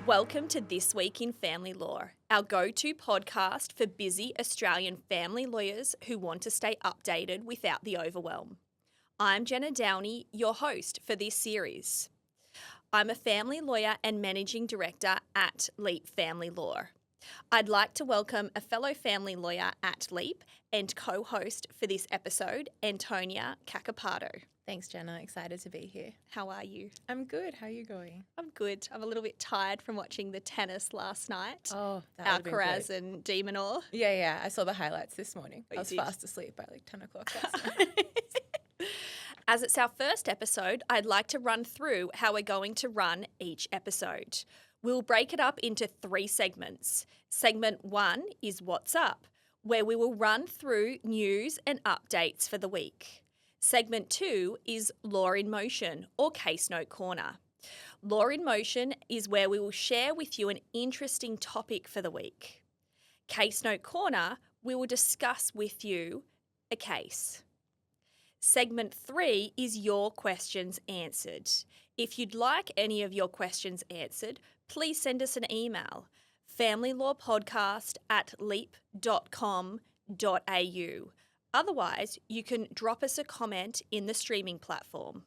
Welcome to This Week in Family Law, our go-to podcast for busy Australian family lawyers who want to stay updated without the overwhelm. I'm Jenna Downey, your host for this series. I'm a family lawyer and managing director at Leap Family Law. I'd like to welcome a fellow family lawyer at Leap and co-host for this episode, Antonia Cacapardo. Thanks, Jenna. Excited to be here. How are you? I'm good. How are you going? I'm good. I'm a little bit tired from watching the tennis last night. Oh, that Alcaraz and De Minaur. Yeah. I saw the highlights this morning. Oh, I was did? fast asleep by like 10 o'clock last night. As it's our first episode, I'd like to run through how we're going to run each episode. We'll break it up into 3 segments. Segment 1 is What's Up, where we will run through news and updates for the week. Segment 2 is Law in Motion, or Case Note Corner. Law in Motion is where we will share with you an interesting topic for the week. Case Note Corner, we will discuss with you a case. Segment 3 is Your Questions Answered. If you'd like any of your questions answered, please send us an email, familylawpodcast@leap.com.au. Otherwise, you can drop us a comment in the streaming platform.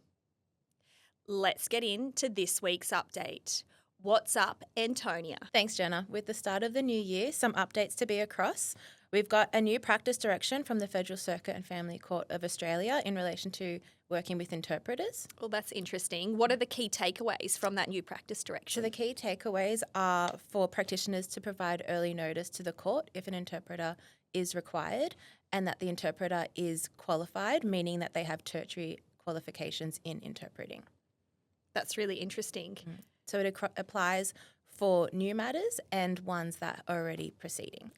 Let's get into this week's update. What's up, Antonia? Thanks, Jenna. With the start of the new year, some updates to be across. We've got a new practice direction from the Federal Circuit and Family Court of Australia in relation to working with interpreters. Well, that's interesting. What are the key takeaways from that new practice direction? So the key takeaways are for practitioners to provide early notice to the court if an interpreter is required, and that the interpreter is qualified, meaning that they have tertiary qualifications in interpreting. That's really interesting. So it applies for new matters and ones that are already proceeding.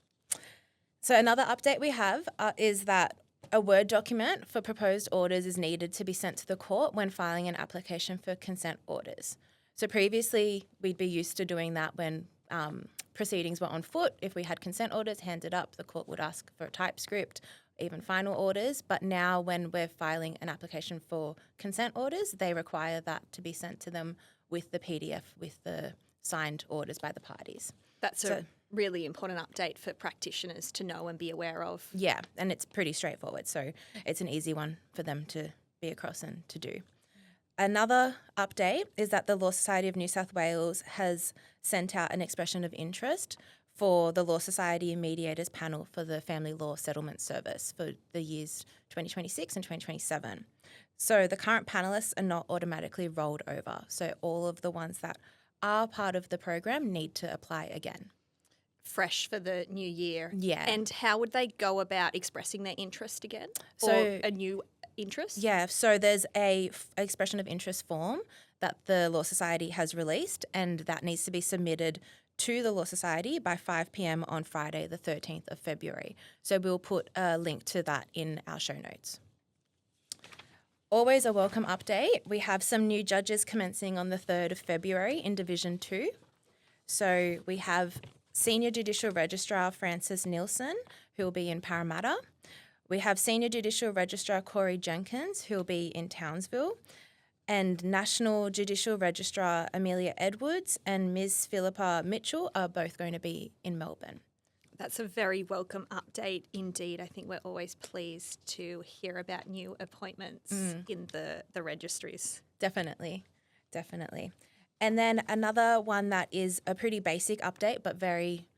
So another update we have is that a Word document for proposed orders is needed to be sent to the court when filing an application for consent orders. So previously, we'd be used to doing that when proceedings were on foot. If we had consent orders handed up, the court would ask for a typescript, even final orders. But now when we're filing an application for consent orders, they require that to be sent to them with the PDF, with the signed orders by the parties. That's a really important update for practitioners to know and be aware of. Yeah, and it's pretty straightforward. So it's an easy one for them to be across and to do. Another update is that the Law Society of New South Wales has sent out an expression of interest for the Law Society Mediators Panel for the Family Law Settlement Service for the years 2026 and 2027. So the current panellists are not automatically rolled over. So all of the ones that are part of the program need to apply again. Fresh for the new year. Yeah. And how would they go about expressing their interest again? So, or a new interest? Yeah, so there's a expression of interest form that the Law Society has released, and that needs to be submitted to the Law Society by 5 p.m. on Friday, the 13th of February. So we'll put a link to that in our show notes. Always a welcome update. We have some new judges commencing on the 3rd of February in Division 2. So we have Senior Judicial Registrar Francis Nielsen, who will be in Parramatta. We have Senior Judicial Registrar Corey Jenkins, who will be in Townsville, and National Judicial Registrar Amelia Edwards and Ms. Philippa Mitchell are both going to be in Melbourne. That's a very welcome update indeed. I think we're always pleased to hear about new appointments in the registries. Definitely. And then another one that is a pretty basic update but very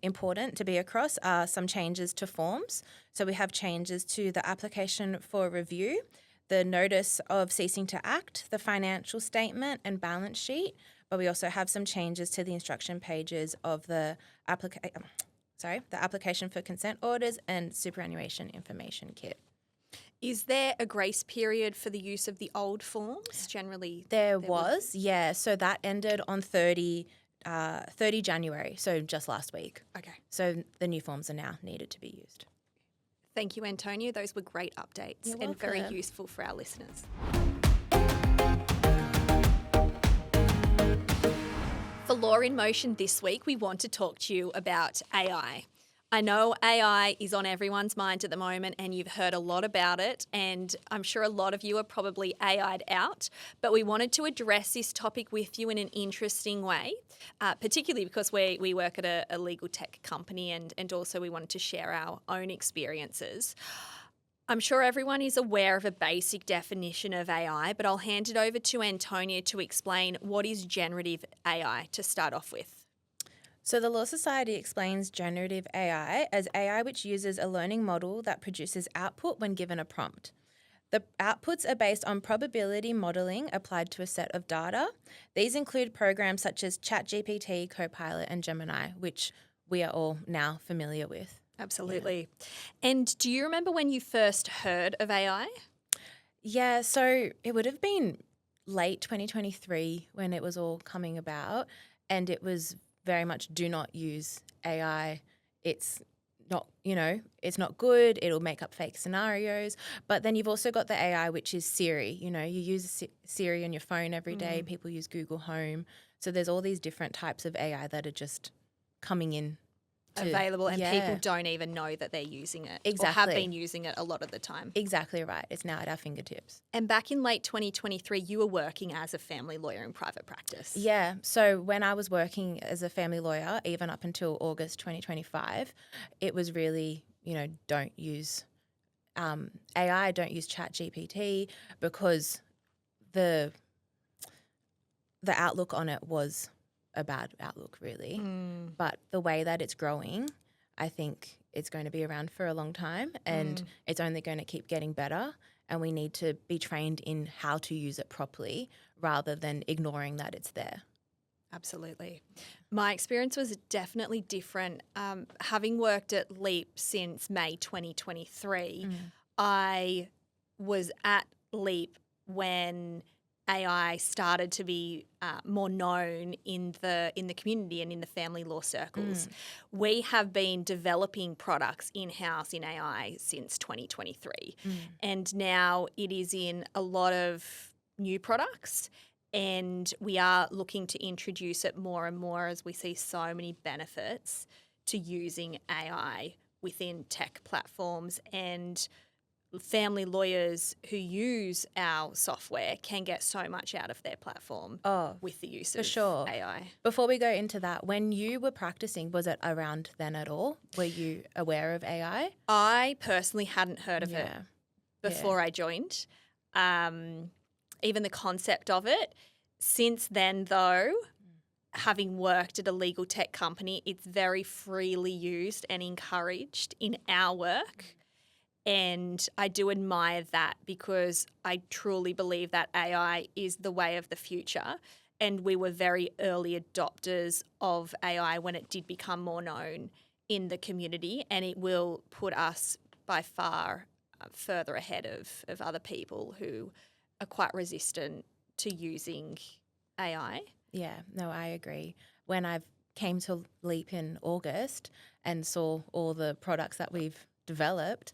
important to be across are some changes to forms. So we have changes to the application for review, the notice of ceasing to act, the financial statement and balance sheet, but we also have some changes to the instruction pages of the application for consent orders and superannuation information kit. Is there a grace period for the use of the old forms? Generally, there was, yeah. So that ended on 30 January, so just last week. Okay. So the new forms are now needed to be used. Thank you, Antonia. Those were great updates and very useful for our listeners. For Law in Motion this week, we want to talk to you about AI. I know AI is on everyone's mind at the moment and you've heard a lot about it, and I'm sure a lot of you are probably AI'd out, but we wanted to address this topic with you in an interesting way, particularly because we work at a legal tech company and also we wanted to share our own experiences. I'm sure everyone is aware of a basic definition of AI, but I'll hand it over to Antonia to explain what is generative AI to start off with. So the Law Society explains generative AI as AI which uses a learning model that produces output when given a prompt. The outputs are based on probability modelling applied to a set of data. These include programs such as ChatGPT, Copilot and Gemini, which we are all now familiar with. Absolutely. And do you remember when you first heard of AI? Yeah, so it would have been late 2023 when it was all coming about, and it was very much do not use AI. It's not, it's not good. It'll make up fake scenarios. But then you've also got the AI, which is Siri. You use Siri on your phone every day. People use Google Home. So there's all these different types of AI that are just coming in. Available, and people don't even know that they're using it or have been using it a lot of the time. Exactly right. It's now at our fingertips. And back in late 2023, you were working as a family lawyer in private practice. Yeah. So when I was working as a family lawyer, even up until August 2025, it was really, don't use AI, don't use ChatGPT, because the outlook on it was a bad outlook, really. But the way that it's growing, I think it's going to be around for a long time, and it's only going to keep getting better, and we need to be trained in how to use it properly rather than ignoring that it's there. Absolutely. My experience was definitely different. Having worked at Leap since May 2023, I was at Leap when AI started to be more known in the community and in the family law circles. We have been developing products in-house in AI since 2023, and now it is in a lot of new products, and we are looking to introduce it more and more as we see so many benefits to using AI within tech platforms, and family lawyers who use our software can get so much out of their platform with the use of AI. Before we go into that, when you were practicing, was it around then at all? Were you aware of AI? I personally hadn't heard of it before I joined, even the concept of it. Since then, though, having worked at a legal tech company, it's very freely used and encouraged in our work. And I do admire that, because I truly believe that AI is the way of the future. And we were very early adopters of AI when it did become more known in the community, and it will put us by far further ahead of other people who are quite resistant to using AI. Yeah, no, I agree. When I came to Leap in August and saw all the products that we've developed,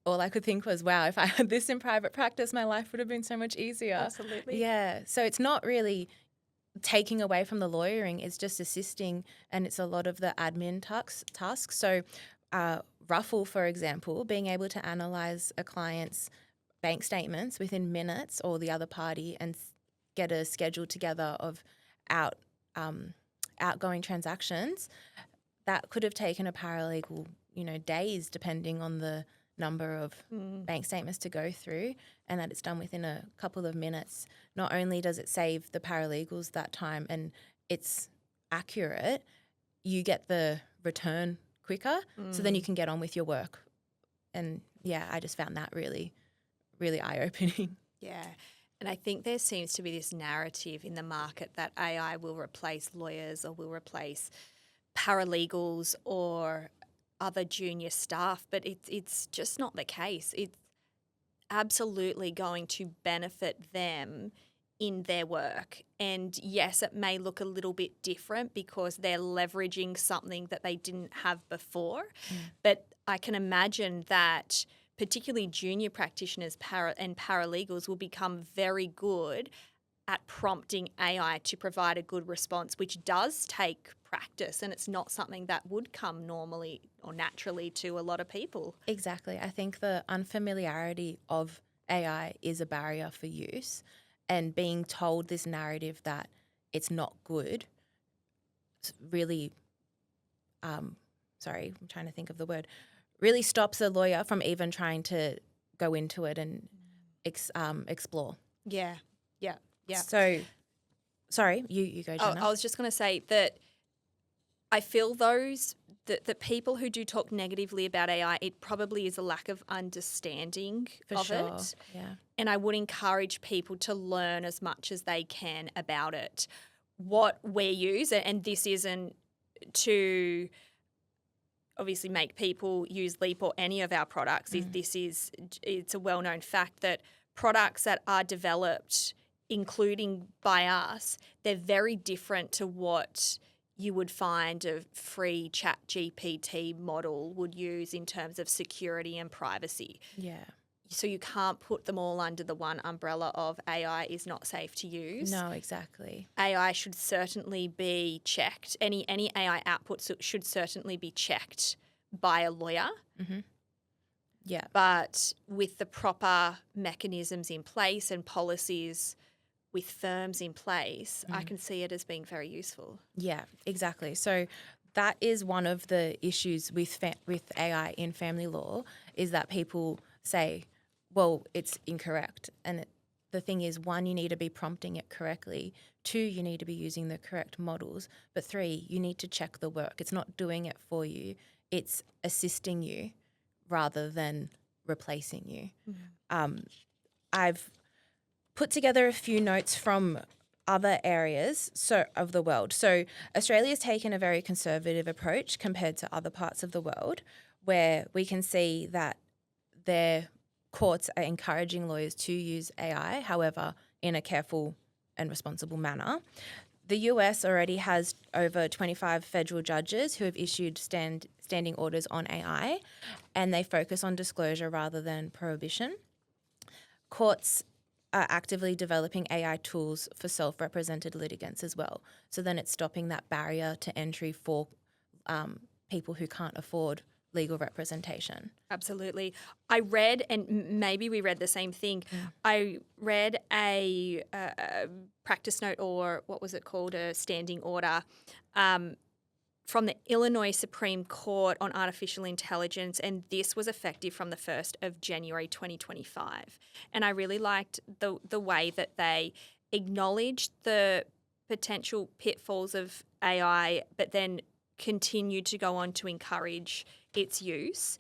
all I could think was, wow, if I had this in private practice, my life would have been so much easier. Absolutely. Yeah. So it's not really taking away from the lawyering, it's just assisting, and it's a lot of the admin tasks. So Ruffle, for example, being able to analyse a client's bank statements within minutes, or the other party, and get a schedule together of outgoing transactions, that could have taken a paralegal, days, depending on the number of bank statements to go through, and that it's done within a couple of minutes. Not only does it save the paralegals that time and it's accurate, you get the return quicker, so then you can get on with your work. And yeah, I just found that really, really eye-opening. Yeah. And I think there seems to be this narrative in the market that AI will replace lawyers or will replace paralegals or other junior staff, but it's just not the case. It's absolutely going to benefit them in their work. And yes, it may look a little bit different because they're leveraging something that they didn't have before, but I can imagine that particularly junior practitioners and paralegals will become very good at prompting AI to provide a good response, which does take practice, and it's not something that would come normally or naturally to a lot of people. Exactly. I think the unfamiliarity of AI is a barrier for use, and being told this narrative that it's not good really, sorry, I'm trying to think of the word, really stops a lawyer from even trying to go into it and explore. Yeah. So, sorry, you go, Jenna. I was just going to say that I feel the people who do talk negatively about AI, it probably is a lack of understanding of it. Yeah. And I would encourage people to learn as much as they can about it. What we use, and this isn't to obviously make people use Leap or any of our products, it's a well-known fact that products that are developed, including by us, they're very different to what you would find a free Chat GPT model would use in terms of security and privacy. Yeah. So you can't put them all under the one umbrella of AI is not safe to use. No, exactly. AI should certainly be checked. Any AI output should certainly be checked by a lawyer. Mm-hmm. Yeah. But with the proper mechanisms in place and policies with firms in place, I can see it as being very useful. Yeah, exactly. So that is one of the issues with AI in family law is that people say, well, it's incorrect. And the thing is, 1, you need to be prompting it correctly. 2, you need to be using the correct models. But 3, you need to check the work. It's not doing it for you. It's assisting you rather than replacing you. I've put together a few notes from other areas of the world. So Australia's taken a very conservative approach compared to other parts of the world, where we can see that their courts are encouraging lawyers to use AI, however, in a careful and responsible manner. The US already has over 25 federal judges who have issued standing orders on AI, and they focus on disclosure rather than prohibition. Courts are actively developing AI tools for self-represented litigants as well. So then it's stopping that barrier to entry for people who can't afford legal representation. Absolutely. I read, and maybe we read the same thing, I read a practice note, or what was it called, a standing order from the Illinois Supreme Court on artificial intelligence, and this was effective from the 1st of January 2025. And I really liked the way that they acknowledged the potential pitfalls of AI, but then continued to go on to encourage its use.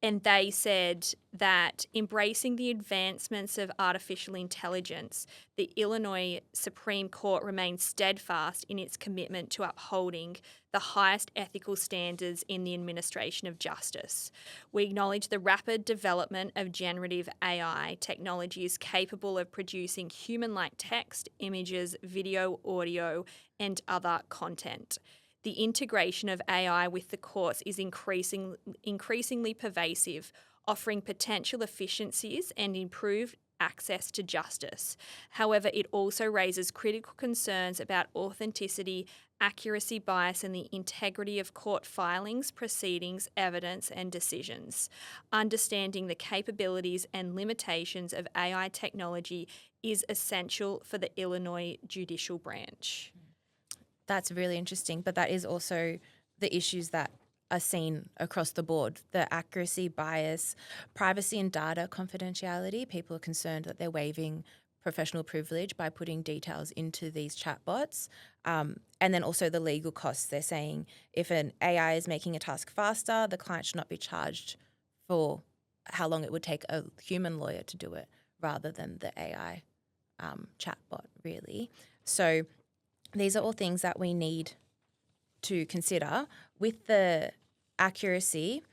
And they said that embracing the advancements of artificial intelligence, the Illinois Supreme Court remains steadfast in its commitment to upholding the highest ethical standards in the administration of justice. We acknowledge the rapid development of generative AI technology is capable of producing human-like text, images, video, audio, and other content. The integration of AI with the courts is increasingly pervasive, offering potential efficiencies and improved access to justice. However, it also raises critical concerns about authenticity, accuracy, bias, and the integrity of court filings, proceedings, evidence, and decisions. Understanding the capabilities and limitations of AI technology is essential for the Illinois judicial branch. That's really interesting, but that is also the issues that are seen across the board. The accuracy, bias, privacy and data confidentiality. People are concerned that they're waiving professional privilege by putting details into these chatbots. And then also the legal costs. They're saying if an AI is making a task faster, the client should not be charged for how long it would take a human lawyer to do it rather than the AI chatbot, really. So these are all things that we need to consider. With the accuracy,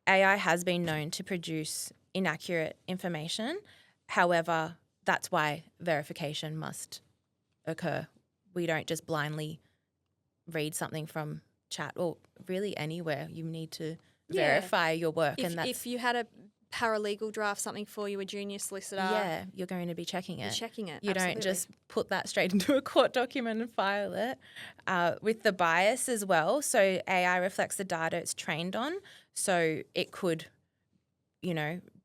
AI has been known to produce inaccurate information. However, that's why verification must occur. We don't just blindly read something from chat or really anywhere. You need to verify your work. If you had a paralegal draft something for you, a junior solicitor. Yeah, you're going to be checking it. You're checking it. You absolutely. don't just put that straight into a court document and file it. With the bias as well, so AI reflects the data it's trained on, so it could,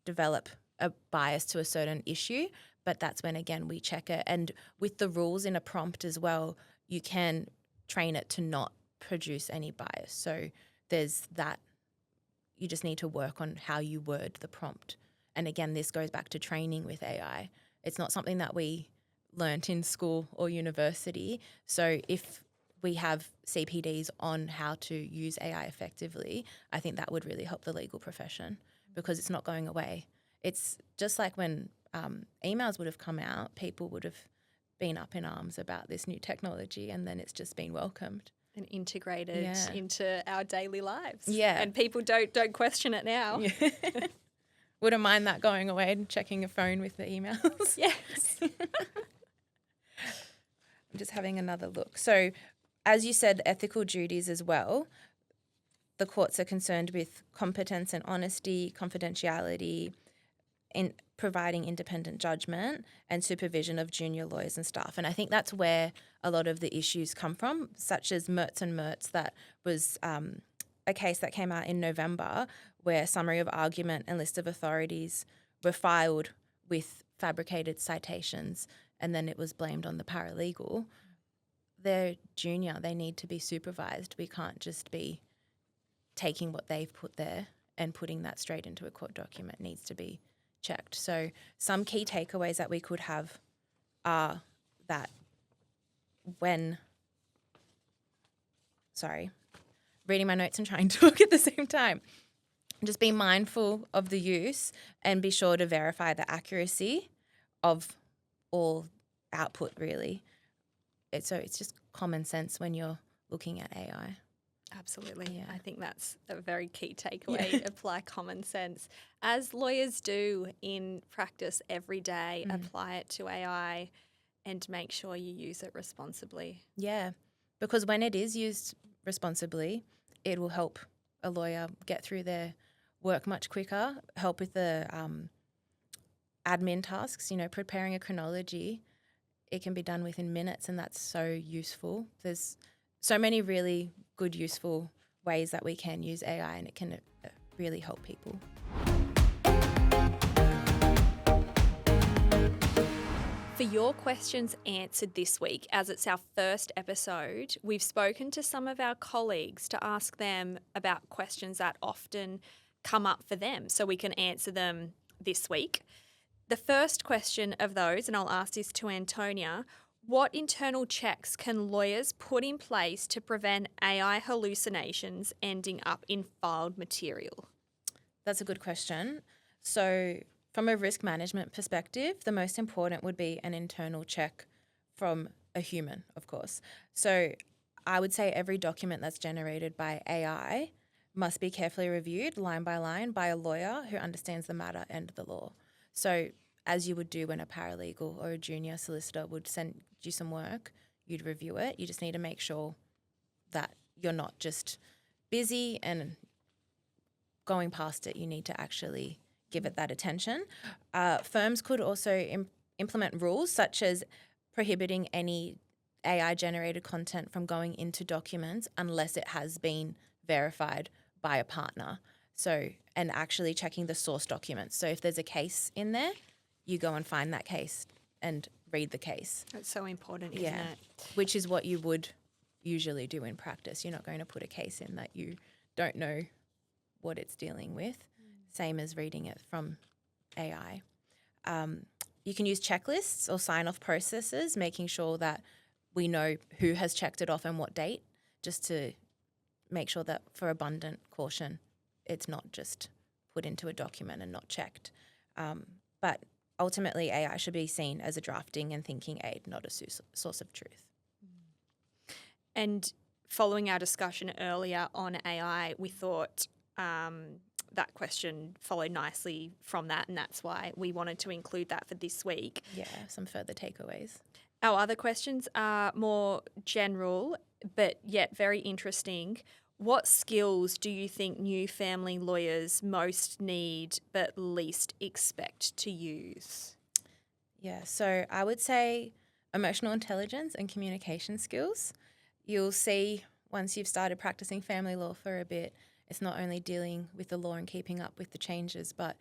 develop a bias to a certain issue, but that's when, again, we check it. And with the rules in a prompt as well, you can train it to not produce any bias. So there's that. You just need to work on how you word the prompt. And again, this goes back to training with AI. It's not something that we learnt in school or university. So if we have CPDs on how to use AI effectively, I think that would really help the legal profession because it's not going away. It's just like when emails would have come out, people would have been up in arms about this new technology, and then it's just been welcomed. And integrated into our daily lives. Yeah. And people don't question it now. Yeah. Wouldn't mind that going away and checking a phone with the emails. Yes. I'm just having another look. So as you said, ethical duties as well. The courts are concerned with competence and honesty, confidentiality, in providing independent judgment and supervision of junior lawyers and staff. And I think that's where a lot of the issues come from, such as Mertz and Mertz. That was a case that came out in November where summary of argument and list of authorities were filed with fabricated citations, and then it was blamed on the paralegal. They're junior. They need to be supervised. We can't just be taking what they've put there and putting that straight into a court document. It needs to be checked. So some key takeaways that we could have are that reading my notes and trying to talk at the same time. Just be mindful of the use and be sure to verify the accuracy of all output, really. So it's just common sense when you're looking at AI. Absolutely. Yeah. I think that's a very key takeaway. Apply common sense. As lawyers do in practice every day, apply it to AI and make sure you use it responsibly. Yeah, because when it is used responsibly, it will help a lawyer get through their work much quicker, help with the admin tasks, preparing a chronology. It can be done within minutes, and that's so useful. There's so many really good, useful ways that we can use AI, and it can really help people. For your questions answered this week, as it's our first episode, we've spoken to some of our colleagues to ask them about questions that often come up for them so we can answer them this week. The first question of those, and I'll ask this to Antonia, what internal checks can lawyers put in place to prevent AI hallucinations ending up in filed material? That's a good question. So from a risk management perspective, the most important would be an internal check from a human, of course. So I would say every document that's generated by AI must be carefully reviewed line by line by a lawyer who understands the matter and the law. So as you would do when a paralegal or a junior solicitor would send you some work, you'd review it. You just need to make sure that you're not just busy and going past it. You need to actually give it that attention. Firms could also implement rules such as prohibiting any AI-generated content from going into documents unless it has been verified by a partner. So, and actually checking the source documents. So if there's a case in there, you go and find that case and read the case. That's so important, isn't it? Which is what you would usually do in practice. You're not going to put a case in that you don't know what it's dealing with, same as reading it from AI. You can use checklists or sign-off processes, making sure that we know who has checked it off and what date, just to make sure that for abundant caution, it's not just put into a document and not checked. But ultimately, AI should be seen as a drafting and thinking aid, not a source of truth. And following our discussion earlier on AI, we thought that question followed nicely from that, and that's why we wanted to include that for this week. Yeah, some further takeaways. Our other questions are more general, but yet very interesting. What skills do you think new family lawyers most need but least expect to use? Yeah, so I would say emotional intelligence and communication skills. You'll see once you've started practicing family law for a bit, it's not only dealing with the law and keeping up with the changes, but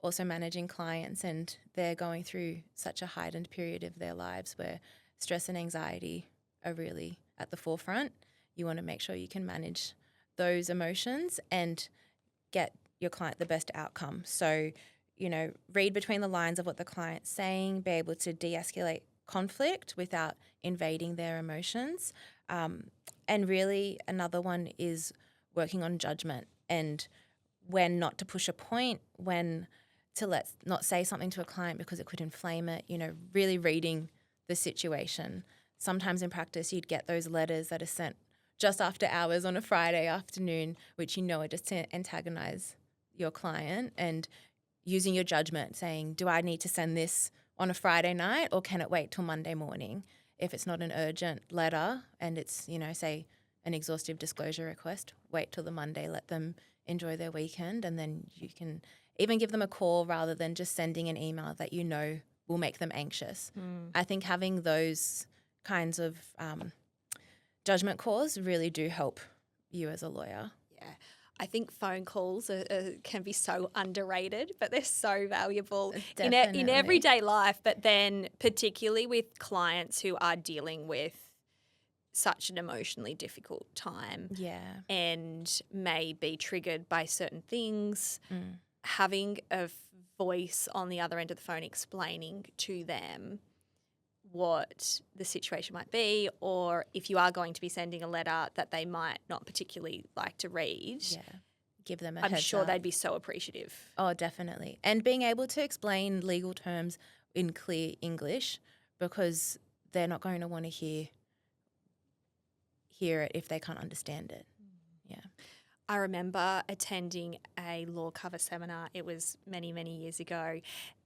also managing clients, and they're going through such a heightened period of their lives where stress and anxiety are really at the forefront. You want to make sure you can manage those emotions and get your client the best outcome. So, read between the lines of what the client's saying, be able to de-escalate conflict without invading their emotions. And really another one is working on judgment and when not to push a point, when to not say something to a client because it could inflame it, really reading the situation. Sometimes in practice you'd get those letters that are sent just after hours on a Friday afternoon, which are just to antagonize your client, and using your judgment saying, do I need to send this on a Friday night or can it wait till Monday morning? If it's not an urgent letter and it's, say an exhaustive disclosure request, wait till the Monday, let them enjoy their weekend, and then you can even give them a call rather than just sending an email that will make them anxious. I think having those kinds of judgment calls really do help you as a lawyer. Yeah. I think phone calls can be so underrated, but they're so valuable in everyday life, but then particularly with clients who are dealing with such an emotionally difficult time and may be triggered by certain things. Having a voice on the other end of the phone explaining to them what the situation might be, or if you are going to be sending a letter that they might not particularly like to read, give them a I'm heads sure up. they'd be so appreciative. Oh, definitely. And being able to explain legal terms in clear English, because they're not going to want to hear it if they can't understand it. Yeah. I remember attending a law cover seminar. It was many, many years ago.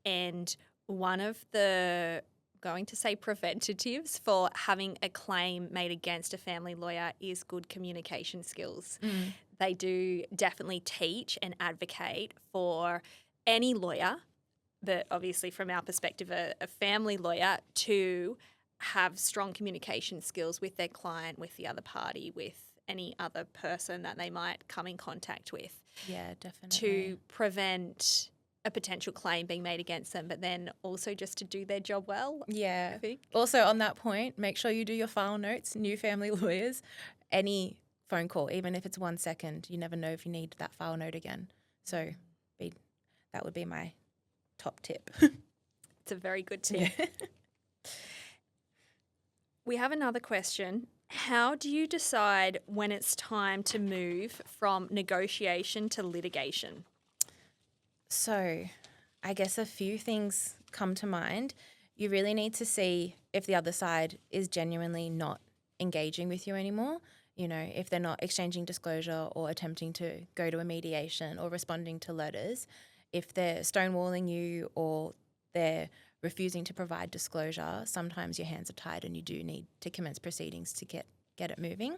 And one of the, going to say preventatives for having a claim made against a family lawyer is good communication skills. They do definitely teach and advocate for any lawyer, but obviously from our perspective, a family lawyer, to have strong communication skills with their client, with the other party, with any other person that they might come in contact with. Yeah, definitely. To prevent a potential claim being made against them, but then also just to do their job well. Yeah. I think. Also on that point, make sure you do your file notes, new family lawyers, any phone call, even if it's 1 second, you never know if you need that file note again. So that would be my top tip. It's a very good tip. Yeah. We have another question. How do you decide when it's time to move from negotiation to litigation? So I guess a few things come to mind. You really need to see if the other side is genuinely not engaging with you anymore. If they're not exchanging disclosure or attempting to go to a mediation or responding to letters, if they're stonewalling you or they're refusing to provide disclosure, sometimes your hands are tied and you do need to commence proceedings to get it moving.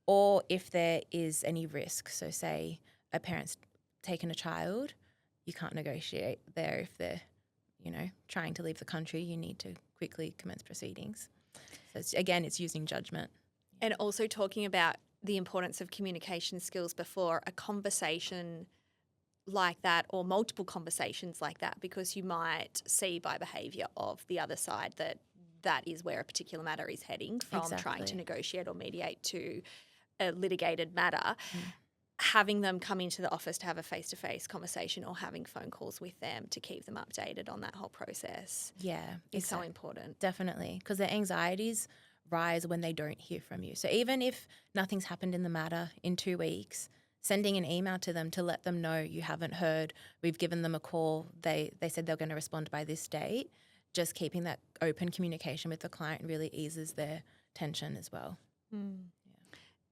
Or if there is any risk, so say a parent's taken a child, you can't negotiate there. If they're, trying to leave the country, you need to quickly commence proceedings. So it's using judgment. And also talking about the importance of communication skills before a conversation like that, or multiple conversations like that, because you might see by behaviour of the other side that is where a particular matter is heading from. Exactly. Trying to negotiate or mediate to a litigated matter. Having them come into the office to have a face-to-face conversation or having phone calls with them to keep them updated on that whole process is so important. Definitely, because their anxieties rise when they don't hear from you. So even if nothing's happened in the matter in 2 weeks, sending an email to them to let them know you haven't heard, we've given them a call, they said they're going to respond by this date, just keeping that open communication with the client really eases their tension as well. Yeah.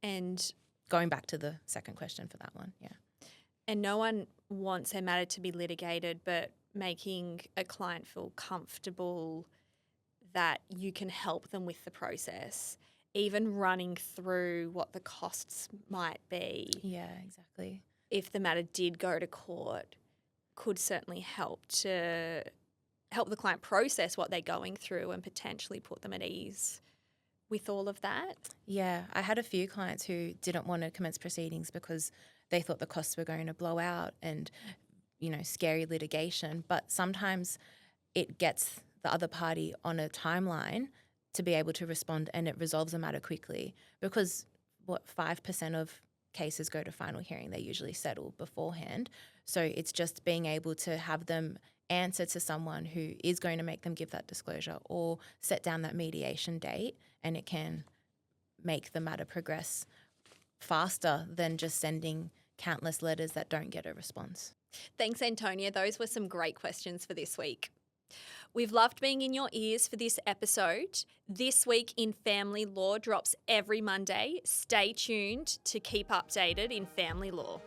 And going back to the second question for that one, and no one wants their matter to be litigated, but making a client feel comfortable that you can help them with the process, even running through what the costs might be Yeah, exactly. if the matter did go to court could certainly help the client process what they're going through and potentially put them at ease with all of that. Yeah, I had a few clients who didn't want to commence proceedings because they thought the costs were going to blow out and, scary litigation. But sometimes it gets the other party on a timeline to be able to respond, and it resolves the matter quickly because 5% of cases go to final hearing. They usually settle beforehand. So it's just being able to have them answer to someone who is going to make them give that disclosure or set down that mediation date, and it can make the matter progress faster than just sending countless letters that don't get a response. Thanks, Antonia. Those were some great questions for this week. We've loved being in your ears for this episode. This Week in Family Law drops every Monday. Stay tuned to keep updated in family law.